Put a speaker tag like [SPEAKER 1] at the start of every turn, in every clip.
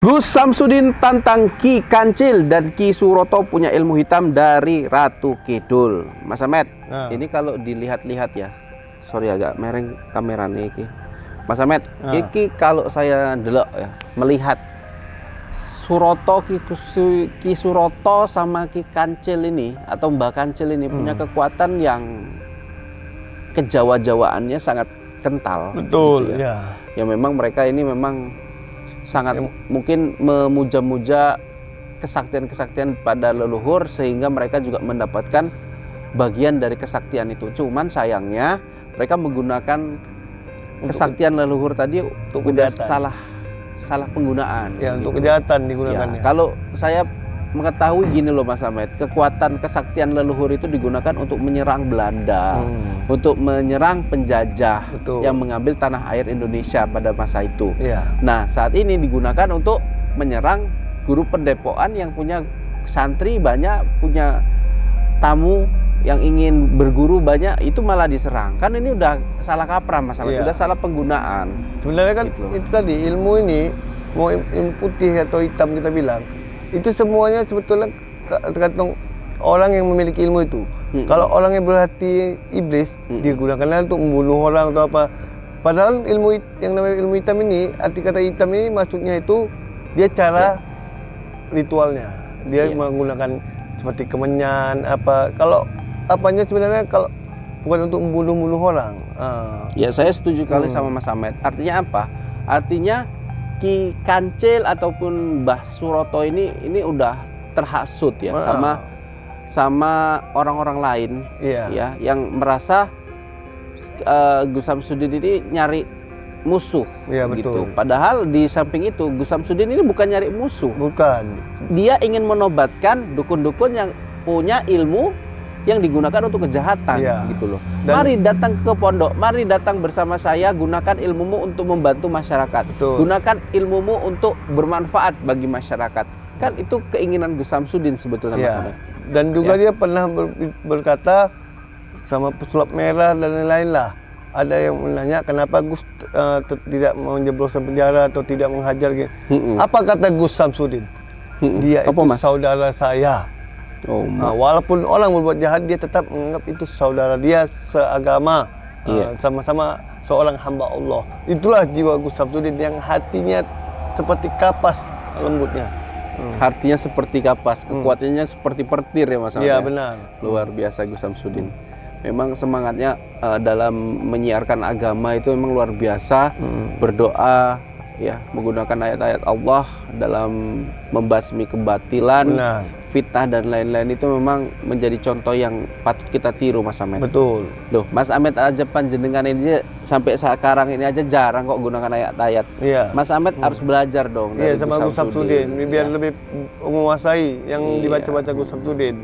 [SPEAKER 1] Gus Samsudin tantang Ki Kancil dan Ki Suroto punya ilmu hitam dari Ratu Kidul. Mas Ahmed, ini kalau dilihat-lihat ya, sorry agak mereng kameranya iki. Mas Ahmed, iki kalau saya delok ya, melihat Suroto, Ki Suroto sama Ki Kancil ini atau Mbah Kancil ini punya kekuatan yang kejawa-jawaannya sangat kental.
[SPEAKER 2] Betul,
[SPEAKER 1] gitu
[SPEAKER 2] ya.
[SPEAKER 1] Ya memang mereka ini memang sangat mungkin memuja-muja kesaktian-kesaktian pada leluhur sehingga mereka juga mendapatkan bagian dari kesaktian itu. Cuman sayangnya mereka menggunakan kesaktian leluhur tadi
[SPEAKER 2] untuk
[SPEAKER 1] udah
[SPEAKER 2] kejahatan.
[SPEAKER 1] salah penggunaan.
[SPEAKER 2] Ya,
[SPEAKER 1] gitu.
[SPEAKER 2] untuk kejahatan digunakannya.
[SPEAKER 1] Ya, kalau saya mengetahui gini loh Mas Ahmed, kekuatan kesaktian leluhur itu digunakan untuk menyerang Belanda, untuk menyerang penjajah yang mengambil tanah air Indonesia pada masa itu.
[SPEAKER 2] Ya.
[SPEAKER 1] Nah, saat ini digunakan untuk menyerang guru pendepokan yang punya santri banyak, punya tamu yang ingin berguru banyak, itu malah diserang. Kan ini udah salah kaprah Mas Ahmed, udah salah penggunaan.
[SPEAKER 2] Sebenarnya kan
[SPEAKER 1] gitu
[SPEAKER 2] itu tadi, ilmu ini, mau ilmu putih atau hitam kita bilang, itu semuanya sebetulnya tergantung orang yang memiliki ilmu itu. Kalau orang yang berhati iblis, dia gunakanlah untuk membunuh orang atau apa. Padahal ilmu yang namanya ilmu hitam ini, arti kata hitam ini maksudnya itu dia cara ritualnya. Dia menggunakan seperti kemenyan apa. Kalau apanya sebenarnya kalau bukan untuk membunuh orang.
[SPEAKER 1] Ya, saya setuju kali sama Mas Ahmed. Artinya apa? Artinya Ki Kancil ataupun Mbah Suroto ini udah terhasut ya sama orang-orang lain ya yang merasa Gus Samsudin ini nyari musuh gitu. Padahal di samping itu Gus Samsudin ini bukan nyari musuh.
[SPEAKER 2] Bukan.
[SPEAKER 1] Dia ingin menobatkan dukun-dukun yang punya ilmu yang digunakan untuk kejahatan gitu loh. Mari datang ke pondok, mari datang bersama saya, gunakan ilmumu untuk membantu masyarakat. Gunakan ilmumu untuk bermanfaat bagi masyarakat. Kan itu keinginan Gus Samsudin sebetulnya Mas Ahmed.
[SPEAKER 2] Dan juga dia pernah berkata sama pesulap merah dan lain-lain lah. Ada yang menanya kenapa Gus tidak menjebloskan penjara atau tidak menghajar gitu. Apa kata Gus Samsudin? Dia itu saudara saya. Walaupun orang berbuat jahat, dia tetap menganggap itu saudara dia seagama, sama-sama seorang hamba Allah. Itulah jiwa Gus Samsudin yang hatinya seperti kapas lembutnya.
[SPEAKER 1] Hatinya seperti kapas, kekuatannya seperti petir ya Mas Ahmed.
[SPEAKER 2] Iya benar.
[SPEAKER 1] Luar biasa Gus Samsudin. Memang semangatnya dalam menyiarkan agama itu memang luar biasa. Berdoa ya, menggunakan ayat-ayat Allah dalam membasmi kebatilan, fitnah dan lain-lain, itu memang menjadi contoh yang patut kita tiru Mas Ahmed.
[SPEAKER 2] Betul.
[SPEAKER 1] Loh, Mas Ahmed aja panjenengan ini sampai sekarang ini aja jarang kok gunakan ayat-ayat. Mas Ahmed harus belajar dong dari
[SPEAKER 2] sama Gus Samsudin biar lebih menguasai yang dibaca-baca Gus Samsudin.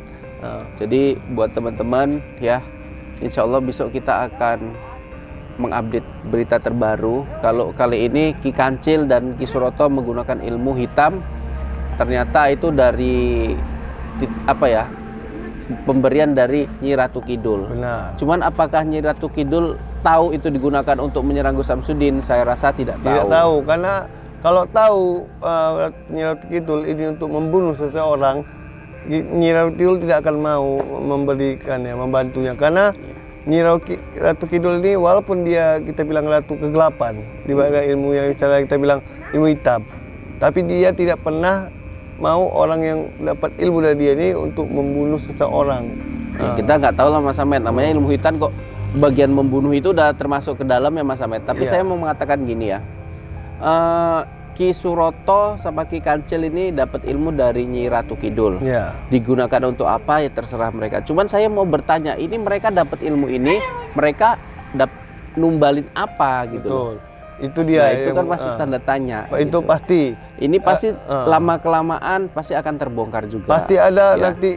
[SPEAKER 1] Jadi buat teman-teman ya, insya Allah besok kita akan mengupdate berita terbaru. Kalau kali ini Ki Kancil dan Ki Suroto menggunakan ilmu hitam, ternyata itu dari apa ya, pemberian dari Nyi Ratu Kidul.
[SPEAKER 2] Benar.
[SPEAKER 1] Cuman apakah Nyi Ratu Kidul tahu itu digunakan untuk menyerang Gus Samsudin? Saya rasa tidak tahu.
[SPEAKER 2] Tidak tahu, karena kalau tahu Nyi Ratu Kidul ini untuk membunuh seseorang, Nyi Ratu Kidul tidak akan mau memberikannya, membantunya, karena Nyi Ratu Kidul ini walaupun dia kita bilang ratu kegelapan, di bawah ilmu yang cara kita bilang ilmu hitam, tapi dia tidak pernah mau orang yang dapat ilmu dari dia ini untuk membunuh seseorang.
[SPEAKER 1] Kita nggak tahu lah Mas Ahmed, namanya ilmu hitam kok bagian membunuh itu udah termasuk ke dalam ya Mas Ahmed. Tapi saya mau mengatakan gini ya, Ki Suroto sama Ki Kancil ini dapat ilmu dari Nyi Ratu Kidul. Digunakan untuk apa ya terserah mereka. Cuman saya mau bertanya, ini mereka dapat ilmu ini, mereka numbalin apa gitu loh.
[SPEAKER 2] Itu dia.
[SPEAKER 1] Nah, itu kan masih tanda tanya.
[SPEAKER 2] Itu
[SPEAKER 1] gitu.
[SPEAKER 2] pasti.
[SPEAKER 1] Ini pasti lama kelamaan pasti akan terbongkar juga.
[SPEAKER 2] Pasti ada nanti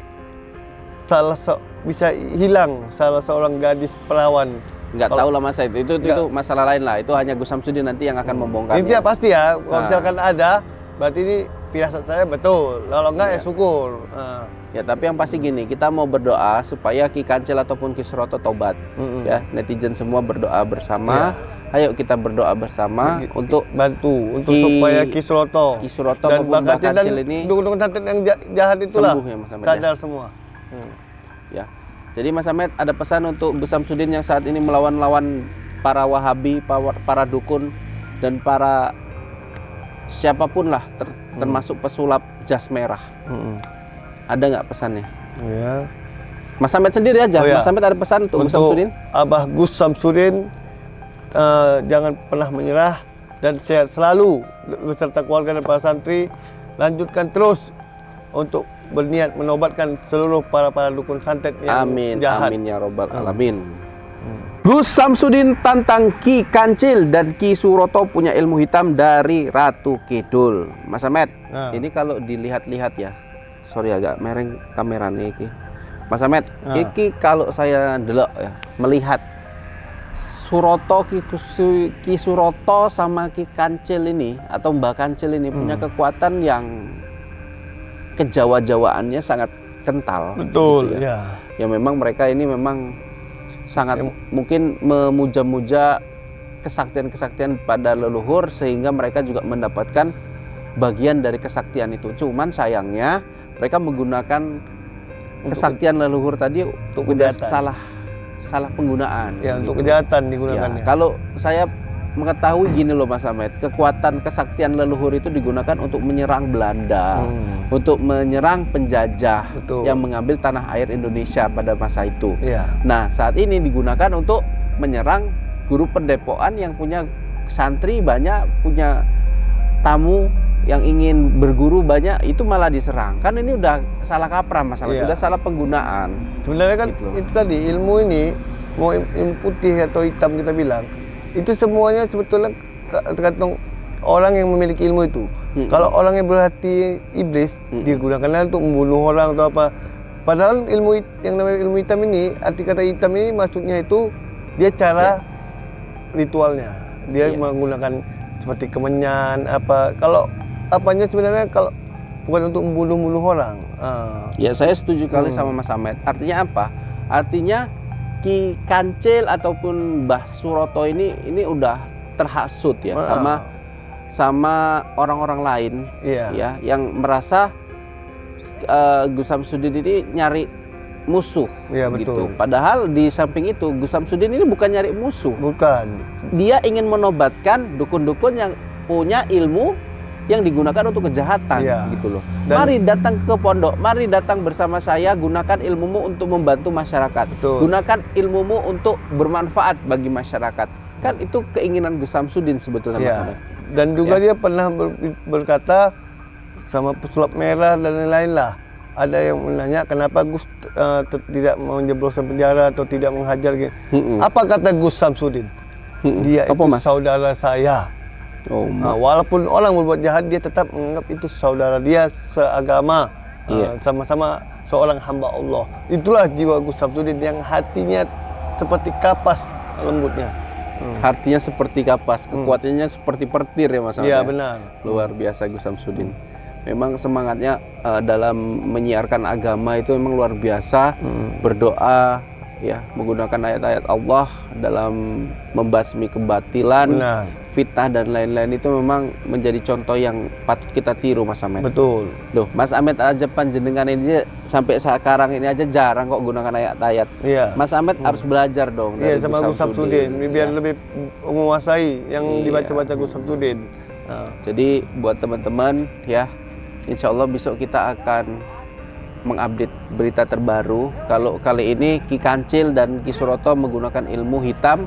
[SPEAKER 2] bisa hilang salah seorang gadis perawan.
[SPEAKER 1] Nggak tahu lah Mas, itu masalah lain lah. Itu hanya Gus Samsudin nanti yang akan membongkarnya.
[SPEAKER 2] Ini pasti ya. Kalau misalkan ada, berarti ini firasat saya betul. Kalau enggak ya syukur.
[SPEAKER 1] Ya, tapi yang pasti gini, kita mau berdoa supaya Ki Kancil ataupun Ki Suroto tobat. Ya, netizen semua berdoa bersama Ayo kita berdoa bersama untuk
[SPEAKER 2] bantu supaya Ki Suroto
[SPEAKER 1] dan
[SPEAKER 2] Mbah Kancil ini dukun-dukun santet yang jahat itulah
[SPEAKER 1] sembuh ya Mas Ahmed,
[SPEAKER 2] sadar
[SPEAKER 1] ya?
[SPEAKER 2] semua.
[SPEAKER 1] Ya. Jadi Mas Ahmed ada pesan untuk Gus Samsudin yang saat ini melawan para Wahabi, para dukun dan para siapapun lah termasuk pesulap jas merah. Ada nggak pesannya?
[SPEAKER 2] Ya.
[SPEAKER 1] Mas Ahmed sendiri aja.
[SPEAKER 2] Ya.
[SPEAKER 1] Mas Ahmed ada pesan untuk Gus Samsudin?
[SPEAKER 2] Abah Gus Samsudin jangan pernah menyerah dan sehat selalu beserta keluarga dan para santri. Lanjutkan terus untuk berniat menobatkan seluruh para dukun santet yang jahat.
[SPEAKER 1] Amin ya robbal alamin. Gus Samsudin tantang Ki Kancil dan Ki Suroto punya ilmu hitam dari Ratu Kidul. Mas Ahmed, ini kalau dilihat-lihat ya, sorry agak mereng kameranya iki. Mas Ahmed, iki kalau saya delok ya, melihat Suroto, Ki Suroto sama Ki Kancil ini atau Mbah Kancil ini punya kekuatan yang kejawa-jawaannya sangat kental.
[SPEAKER 2] Betul,
[SPEAKER 1] gitu
[SPEAKER 2] ya.
[SPEAKER 1] Ya memang mereka ini memang sangat mungkin memuja-muja kesaktian-kesaktian pada leluhur sehingga mereka juga mendapatkan bagian dari kesaktian itu. Cuman sayangnya mereka menggunakan kesaktian leluhur tadi untuk salah penggunaan.
[SPEAKER 2] Ya,
[SPEAKER 1] gitu.
[SPEAKER 2] untuk kejahatan digunakannya.
[SPEAKER 1] Ya, kalau saya mengetahui gini loh Mas Ahmed, kekuatan kesaktian leluhur itu digunakan untuk menyerang Belanda, untuk menyerang penjajah yang mengambil tanah air Indonesia pada masa itu.
[SPEAKER 2] Ya.
[SPEAKER 1] Nah, saat ini digunakan untuk menyerang guru pendepokan yang punya santri banyak, punya tamu yang ingin berguru banyak, itu malah diserang. Kan ini udah salah kaprah Mas Ahmed, udah salah penggunaan.
[SPEAKER 2] Sebenarnya kan gitu. Itu tadi ilmu ini, mau ilmu putih atau hitam kita bilang, itu semuanya sebetulnya tergantung orang yang memiliki ilmu itu. Kalau orang yang berhati iblis, digunakanlah untuk membunuh orang atau apa. Padahal ilmu yang namanya ilmu hitam ini, arti kata hitam ini maksudnya itu dia cara ritualnya. Dia menggunakan seperti kemenyan apa. Kalau apanya sebenarnya kalau bukan untuk membunuh orang.
[SPEAKER 1] Ya saya setuju kali sama Mas Ahmed. Artinya apa? Artinya Ki Kancil ataupun Mbah Suroto ini udah terhasut ya sama orang-orang lain ya yang merasa Gus Samsudin ini nyari musuh gitu. Padahal di samping itu Gus Samsudin ini bukan nyari musuh.
[SPEAKER 2] Bukan.
[SPEAKER 1] Dia ingin menobatkan dukun-dukun yang punya ilmu yang digunakan untuk kejahatan gitu loh. Mari datang ke pondok, mari datang bersama saya, gunakan ilmumu untuk membantu masyarakat. Gunakan ilmumu untuk bermanfaat bagi masyarakat. Kan itu keinginan Gus Samsudin sebetulnya Mas Ahmed.
[SPEAKER 2] Dan juga dia pernah berkata sama pesulap merah dan lain-lain lah. Ada yang menanya kenapa Gus tidak menjebloskan penjara atau tidak menghajar gitu. Apa kata Gus Samsudin? Dia itu saudara saya. Walaupun orang berbuat jahat, dia tetap menganggap itu saudara dia seagama, sama-sama seorang hamba Allah. Itulah jiwa Gus Samsudin yang hatinya seperti kapas lembutnya.
[SPEAKER 1] Hatinya seperti kapas, kekuatannya seperti petir ya Mas.
[SPEAKER 2] Iya benar.
[SPEAKER 1] Luar biasa Gus Samsudin. Memang semangatnya dalam menyiarkan agama itu memang luar biasa. Berdoa ya, menggunakan ayat-ayat Allah dalam membasmi kebatilan, fitnah dan lain-lain itu memang menjadi contoh yang patut kita tiru Mas Ahmed.
[SPEAKER 2] Betul.
[SPEAKER 1] Loh, Mas Ahmed aja panjenengan ini sampai sekarang ini aja jarang kok gunakan ayat-ayat. Mas Ahmed harus belajar dong dari
[SPEAKER 2] sama Gus Samsudin biar lebih menguasai yang dibaca-baca Gus Samsudin.
[SPEAKER 1] Jadi buat teman-teman ya, insya Allah besok kita akan mengupdate berita terbaru. Kalau kali ini Ki Kancil dan Ki Suroto menggunakan ilmu hitam,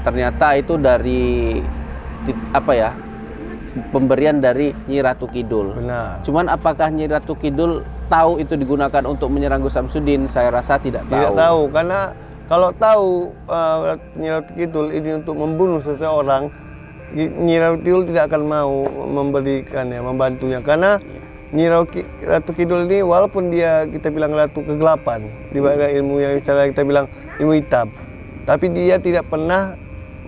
[SPEAKER 1] ternyata itu dari pemberian dari Nyi Ratu Kidul.
[SPEAKER 2] Benar.
[SPEAKER 1] Cuman apakah Nyi Ratu Kidul tahu itu digunakan untuk menyerang Gus Samsudin? Saya rasa tidak tahu.
[SPEAKER 2] Tidak tahu, karena kalau tahu Nyi Ratu Kidul ini untuk membunuh seseorang, Nyi Ratu Kidul tidak akan mau memberikannya, membantunya, karena Nyi Ratu Kidul ini walaupun dia kita bilang ratu kegelapan di bawah ilmu yang kita bilang ilmu hitam, tapi dia tidak pernah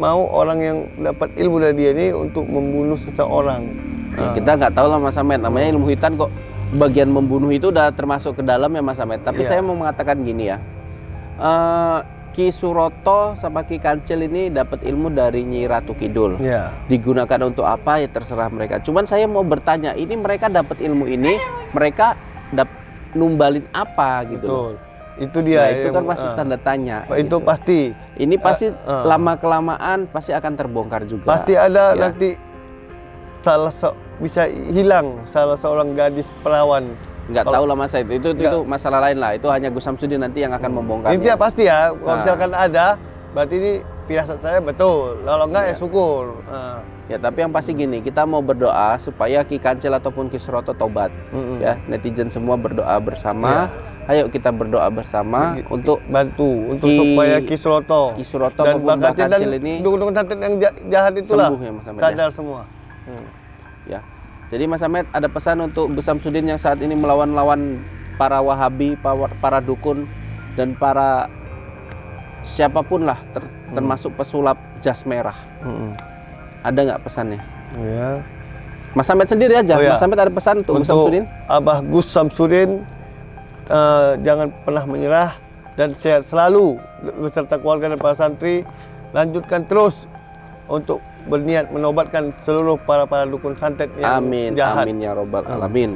[SPEAKER 2] mau orang yang dapat ilmu dari dia ini untuk membunuh seseorang.
[SPEAKER 1] Kita nggak tahu lah Mas Ahmed, namanya ilmu hitam kok bagian membunuh itu udah termasuk ke dalam ya Mas Ahmed. Tapi saya mau mengatakan gini ya, Ki Suroto sama Ki Kancil ini dapat ilmu dari Nyi Ratu Kidul.
[SPEAKER 2] Ya.
[SPEAKER 1] Digunakan untuk apa ya terserah mereka. Cuman saya mau bertanya, ini mereka dapat ilmu ini, mereka numbalin apa gitu loh.
[SPEAKER 2] Itu dia.
[SPEAKER 1] Nah, itu kan masih tanda tanya.
[SPEAKER 2] Itu
[SPEAKER 1] gitu.
[SPEAKER 2] pasti.
[SPEAKER 1] Ini pasti lama kelamaan pasti akan terbongkar juga.
[SPEAKER 2] Pasti ada nanti bisa hilang salah seorang gadis perawan.
[SPEAKER 1] Nggak tahu lah Mas Said, itu masalah lain lah. Itu hanya Gus Samsudin nanti yang akan membongkarnya.
[SPEAKER 2] Ini pasti ya, kalau misalkan ada, berarti ini firasat saya betul. Kalau enggak ya syukur.
[SPEAKER 1] Ya tapi yang pasti gini, kita mau berdoa supaya Ki Kancil ataupun Ki Suroto tobat. Ya, netizen semua berdoa bersama. Ayo kita berdoa bersama untuk
[SPEAKER 2] bantu supaya Ki Suroto
[SPEAKER 1] dan Mbak Kancil ini
[SPEAKER 2] dukun-dukun santet yang jahat itulah
[SPEAKER 1] sembuh ya Mas Ahmed,
[SPEAKER 2] sadar semua.
[SPEAKER 1] Ya. Jadi Mas Ahmed ada pesan untuk Gus Samsudin yang saat ini melawan para Wahabi, para dukun dan para siapapun lah termasuk pesulap jas merah. Ada nggak pesannya?
[SPEAKER 2] Ya.
[SPEAKER 1] Mas Ahmed sendiri aja. Mas Ahmed ada pesan untuk Gus Samsudin?
[SPEAKER 2] Abah Gus Samsudin jangan pernah menyerah dan sehat selalu beserta keluarga dan para santri. Lanjutkan terus untuk berniat menobatkan seluruh para dukun santet yang jahat.
[SPEAKER 1] Amin ya robbal alamin.